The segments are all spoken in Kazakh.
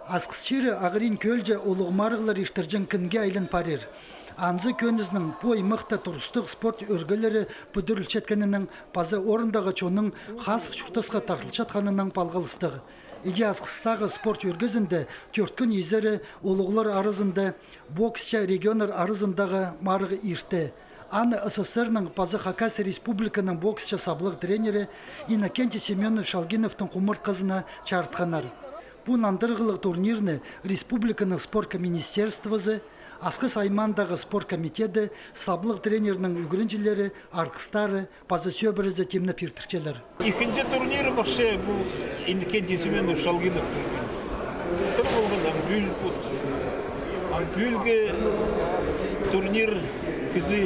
Асқысчыры ағырин көлже олығмарығылар иштіржен кінге айлын парир. Анзы көнізінің пой мықты тұрыстық спорт өргілері бүдірілчеткенінің пазы орындағы чоның қасық шүқтысқа тартылчатқанының палғылыстығы. Иде асқыстағы спорт өргізінде төрткін езері олығылар арызында боксча регионар арызындағы марығы ирті. Аны СССРның пазы Хакасия Республиканың боксча саблық тренері Иннокентий Семенов Шалгиновтың құмырт қызына чартқанар. Бұл андырғылық турнирны Республиканың спорт министерствозы, Асқыс аймандағы спорт комитеті, саблық тренерінің үгірінжілері, арқыстары, пазы сөбірізі темні пиртірчелер. Екінші турнирі бақшы бұл Иннокентий Семенов Шалгиновтың. Тұр болған ампюлге турнир кізі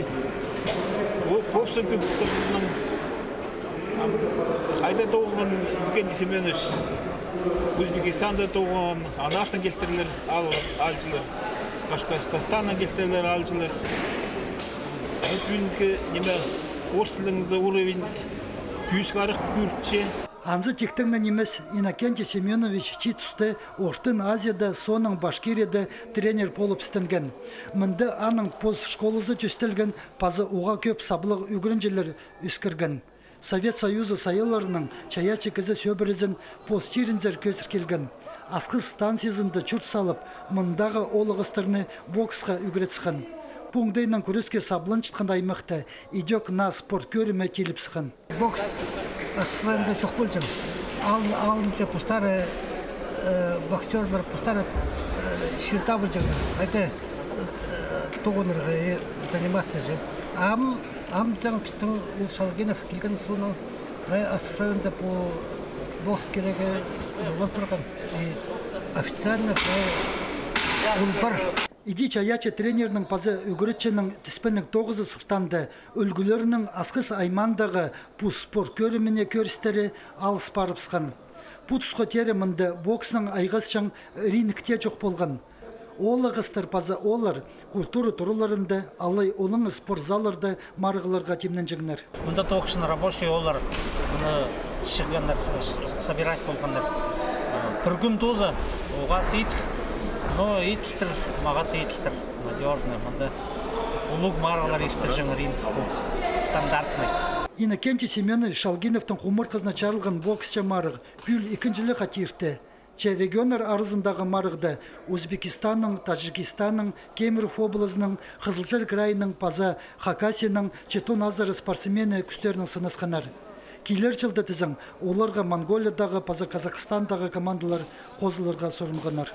попсы көптірінің қайда тоғын Иннокентий Семенович Өзбекистанда тоғын анашын келтірілер алшылар, Башқұртстаннан келтірілер алшылар. Ампюлге неме орсылыңызы уровень күйісқарық күртше. Анзы тектіңнен емес Иннокентий Семенович Читусты Орштын Азияда, соның Башкирияда тренер болып істенген. Мінді аның поз школызы төстелген пазы оға көп саблық үгірінжелер үскірген. Совет Союзы сайыларының чаячы кізі сөбірізін постирінзер көзір келген. Асқыз станциясында чүрт салып, мұндағы олығыстырны боксқа үгіретсіған. Пуңдайынан күреске саблын чытқанда аймақты идек на спорт көріме келіп сыған. Бокс асықларында çok болжам. Алынча пустары боксерлар пустары ширта болжам. Қайта тоғынырға заниматься же. Амзаң пістің ол Шалгинов келген соның асықларында бокс керегі болған тұрған. Официально ол бар. Иди чаячы тренерінің пазы үгіретчінің тіспенің 9 сыфтанды үлгілерінің асқыс аймандағы бұл спорт көріміне көрістері алыс барыпсқан. Бұл тұсқа теремінді боксының айғасшың рингте жоқ болған. Олығыстыр пазы олар культура тұруларында алай олың спорт заларды марғыларға темнен жігінер. Мұнда тоқшын рабочий олар шығындар, собирать болғандар. Пүргім тозы оға сейтік. Но итілтір, мағат итілтір, надежный, мұнда ұлық марғалар естір жаңырин, стандартный. Иннокентий Семенович Шалгиновтың құмыр қызына чарылған боксча марығы бүл екіншілі қатирті. Че регионар арызындағы марықты Өзбекистанның, Таджикистанның, Кемеров облысының, Қызылжар крайының паза Хакасияның Четон азары спортсмені күстерінің сынысқанар. Келер жылды тізің, оларға Монголиядағы, паза Казахстандағы командалар қозыларға сұрынғанар.